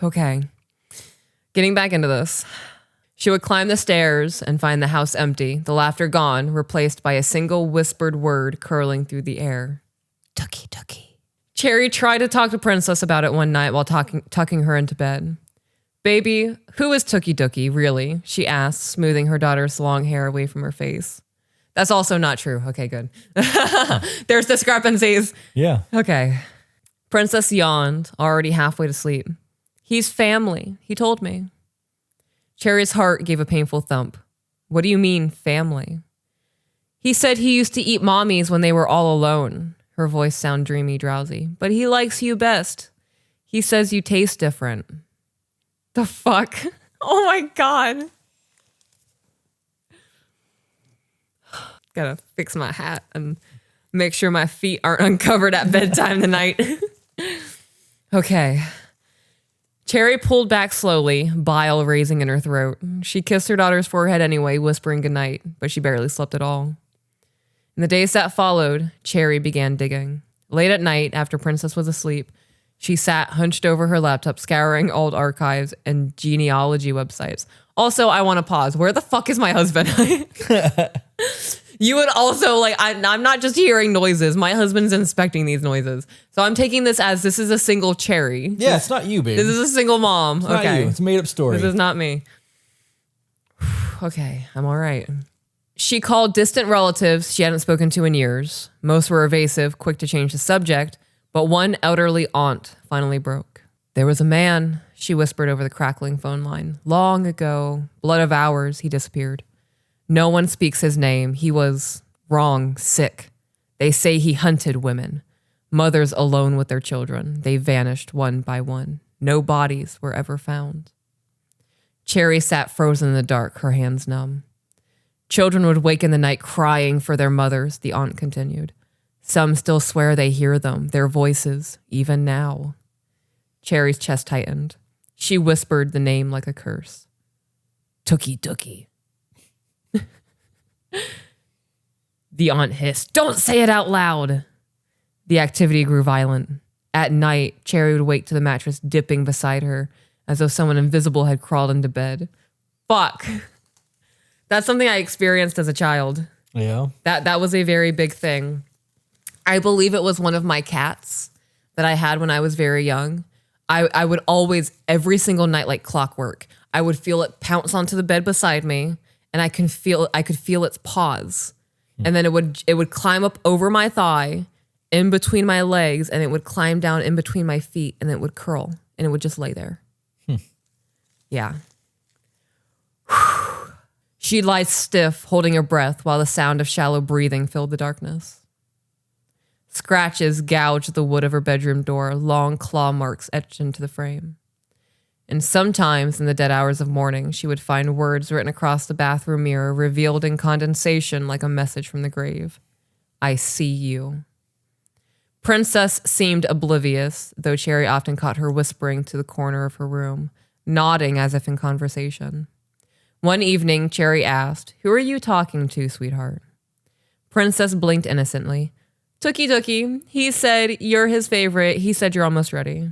Okay. Getting back into this. She would climb the stairs and find the house empty, the laughter gone, replaced by a single whispered word curling through the air. Tookie, tookie. Cherry tried to talk to Princess about it one night while tucking her into bed. Baby, who is Tookie Dookie, really? She asked, smoothing her daughter's long hair away from her face. That's also not true. Okay, good. There's discrepancies. Yeah. Okay. Princess yawned, already halfway to sleep. He's family, he told me. Cherry's heart gave a painful thump. What do you mean, family? He said he used to eat mommies when they were all alone. Her voice sounded dreamy, drowsy. But he likes you best. He says you taste different. The fuck? Oh my God. Gotta fix my hat and make sure my feet aren't uncovered at bedtime tonight. Okay. Cherry pulled back slowly, bile raising in her throat. She kissed her daughter's forehead anyway, whispering goodnight, but she barely slept at all. In the days that followed, Cherry began digging. Late at night, after Princess was asleep, she sat hunched over her laptop, scouring old archives and genealogy websites. Also, I want to pause. Where the fuck is my husband? You would also, like, I'm not just hearing noises. My husband's inspecting these noises. So I'm taking this as this is a single Cherry. Yeah, it's not you, baby. This is a single mom. It's okay. not you. It's a made-up story. This is not me. Okay, I'm all right. She called distant relatives she hadn't spoken to in years. Most were evasive, quick to change the subject, but one elderly aunt finally broke. There was a man, she whispered over the crackling phone line. Long ago, blood of ours, he disappeared. No one speaks his name. He was wrong, sick. They say he hunted women. Mothers alone with their children. They vanished one by one. No bodies were ever found. Cherry sat frozen in the dark, her hands numb. Children would wake in the night crying for their mothers, the aunt continued. Some still swear they hear them, their voices, even now. Cherry's chest tightened. She whispered the name like a curse. Tookie Dookie. The aunt hissed, "Don't say it out loud." The activity grew violent. At night, Cherry would wake to the mattress dipping beside her, as though someone invisible had crawled into bed. Fuck. That's something I experienced as a child. Yeah. That was a very big thing. I believe it was one of my cats that I had when I was very young. I would always, every single night, like clockwork, I would feel it pounce onto the bed beside me, and I could feel its paws. And then it would climb up over my thigh, in between my legs, and it would climb down in between my feet, and it would curl, and it would just lay there. Yeah. She'd lie stiff, holding her breath, while the sound of shallow breathing filled the darkness. Scratches gouged the wood of her bedroom door, long claw marks etched into the frame. And sometimes, in the dead hours of morning, she would find words written across the bathroom mirror, revealed in condensation like a message from the grave. I see you. Princess seemed oblivious, though Cherry often caught her whispering to the corner of her room, nodding as if in conversation. One evening, Cherry asked, "Who are you talking to, sweetheart?" Princess blinked innocently. "Tookie Dookie. He said you're his favorite. He said you're almost ready."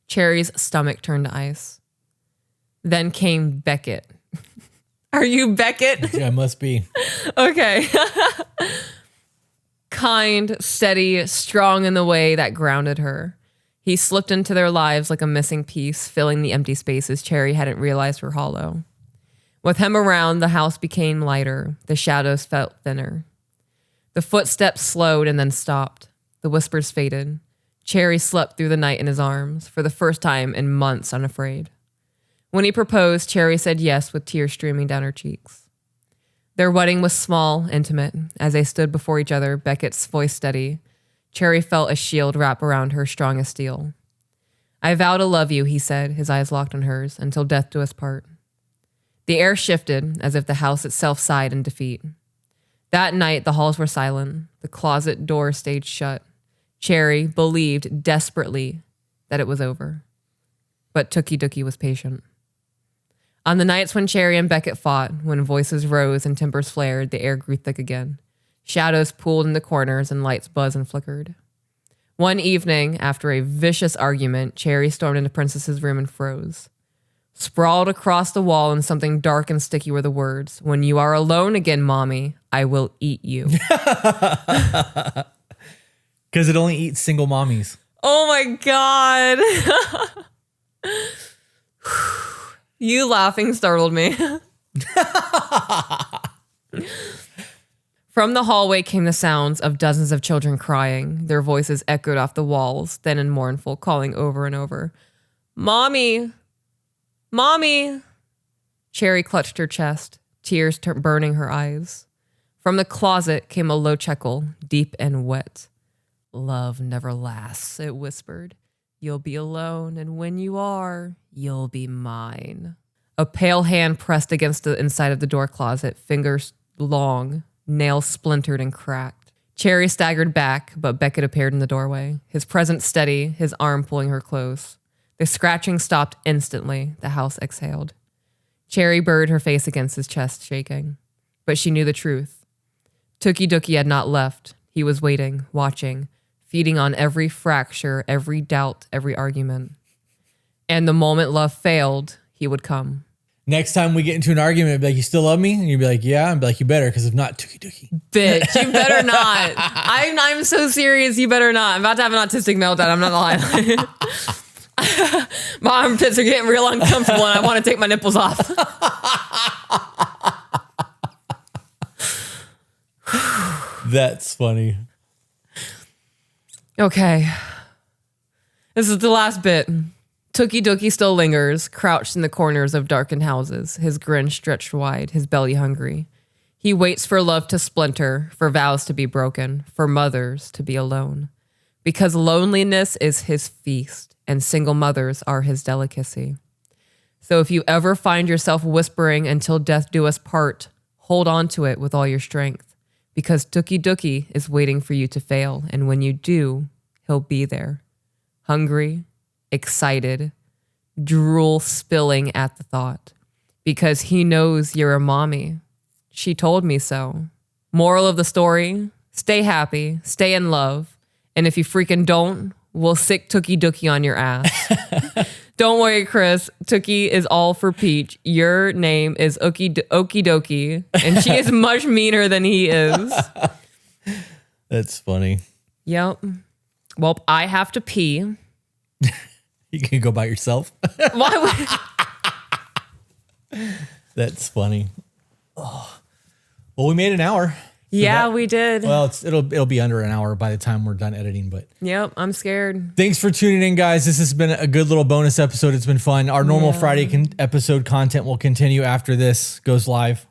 Cherry's stomach turned to ice. Then came Beckett. Are you Beckett? Yeah, must be. Okay. Kind, steady, strong in the way that grounded her. He slipped into their lives like a missing piece, filling the empty spaces Cherry hadn't realized were hollow. With him around, the house became lighter. The shadows felt thinner. The footsteps slowed and then stopped. The whispers faded. Cherry slept through the night in his arms, for the first time in months unafraid. When he proposed, Cherry said yes with tears streaming down her cheeks. Their wedding was small, intimate. As they stood before each other, Beckett's voice steady, Cherry felt a shield wrap around her, strong as steel. I vow to love you, he said, his eyes locked on hers, until death do us part. The air shifted, as if the house itself sighed in defeat. That night, the halls were silent. The closet door stayed shut. Cherry believed desperately that it was over. But Tookie Dookie was patient. On the nights when Cherry and Beckett fought, when voices rose and tempers flared, the air grew thick again. Shadows pooled in the corners and lights buzzed and flickered. One evening, after a vicious argument, Cherry stormed into Princess's room and froze. Sprawled across the wall in something dark and sticky were the words, "When you are alone again, Mommy, I will eat you." Because it only eats single mommies. Oh my God. You laughing startled me. From the hallway came the sounds of dozens of children crying. Their voices echoed off the walls, thin and mournful, calling over and over, "Mommy! Mommy!" Cherry clutched her chest, tears burning her eyes. From the closet came a low chuckle, deep and wet. "Love never lasts," it whispered. "You'll be alone, and when you are, you'll be mine." A pale hand pressed against the inside of the door closet, fingers long, nails splintered and cracked. Cherry staggered back, but Beckett appeared in the doorway, his presence steady, his arm pulling her close. The scratching stopped instantly. The house exhaled. Cherry buried her face against his chest, shaking. But she knew the truth. Tookie Dookie had not left. He was waiting, watching, feeding on every fracture, every doubt, every argument. And the moment love failed, he would come. Next time we get into an argument, it'd be like, "You still love me?" And you'd be like, "Yeah." And be like, "You better, because if not, Tookie Dookie." Bitch, you better not. I'm so serious, you better not. I'm about to have an autistic meltdown, I'm not lying. My armpits are getting real uncomfortable and I want to take my nipples off. That's funny. Okay. This is the last bit. Tookie Dookie still lingers, crouched in the corners of darkened houses, his grin stretched wide, his belly hungry. He waits for love to splinter, for vows to be broken, for mothers to be alone. Because loneliness is his feast, and single mothers are his delicacy. So if you ever find yourself whispering "until death do us part," hold on to it with all your strength, because Tookie Dookie is waiting for you to fail, and when you do, he'll be there. Hungry, excited, drool spilling at the thought, because he knows you're a mommy. She told me so. Moral of the story, stay happy, stay in love, and if you freaking don't, we'll sick Tookie Dookie on your ass. Don't worry, Chris. Tookie is all for Peach. Your name is Okie Dokie, and she is much meaner than he is. That's funny. Yep. Well, I have to pee. You can go by yourself. Why would... That's funny. Oh. Well, we made an hour. So yeah, we did. Well, it'll be under an hour by the time we're done editing, but Yep, I'm scared. thanks for tuning in, guys. This has been a good little bonus episode. It's been fun. Our normal Friday episode content will continue after this goes live.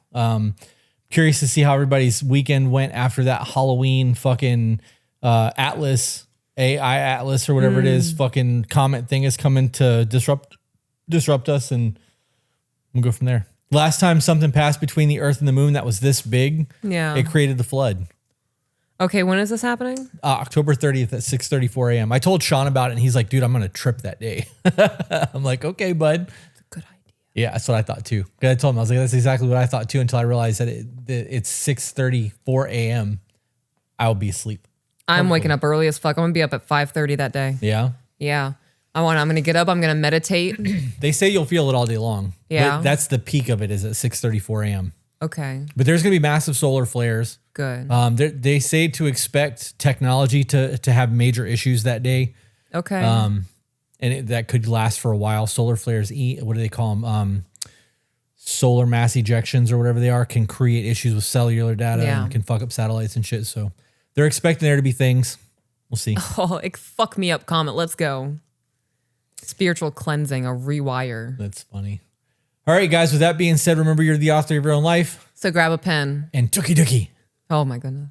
Curious to see how everybody's weekend went after that Halloween fucking Atlas, AI Atlas or whatever it is, fucking comet thing is coming to disrupt us, and we'll go from there. Last time something passed between the Earth and the Moon that was this big, it created the flood. Okay, when is this happening? October 30th at 6:34 a.m. I told Sean about it, and he's like, "Dude, I'm going to trip that day." I'm like, "Okay, bud." It's a good idea. Yeah, that's what I thought too. I told him, I was like, "That's exactly what I thought too," until I realized that it's 6:34 a.m. I'll be asleep. I'm waking up early as fuck. I'm going to be up at 5:30 that day. Yeah? Yeah. I'm going to get up. I'm going to meditate. They say you'll feel it all day long. Yeah. But that's the peak of it is at 6:34 a.m. Okay. But there's going to be massive solar flares. Good. They say to expect technology to have major issues that day. Okay. And that could last for a while. Solar flares, what do they call them? Solar mass ejections or whatever they are, can create issues with cellular data and can fuck up satellites and shit. So they're expecting there to be things. We'll see. Oh, fuck me up, Comet. Let's go. Spiritual cleansing, a rewire. That's funny. All right, guys. With that being said, remember you're the author of your own life. So So grab a pen. And Dookie Dookie. Oh my goodness.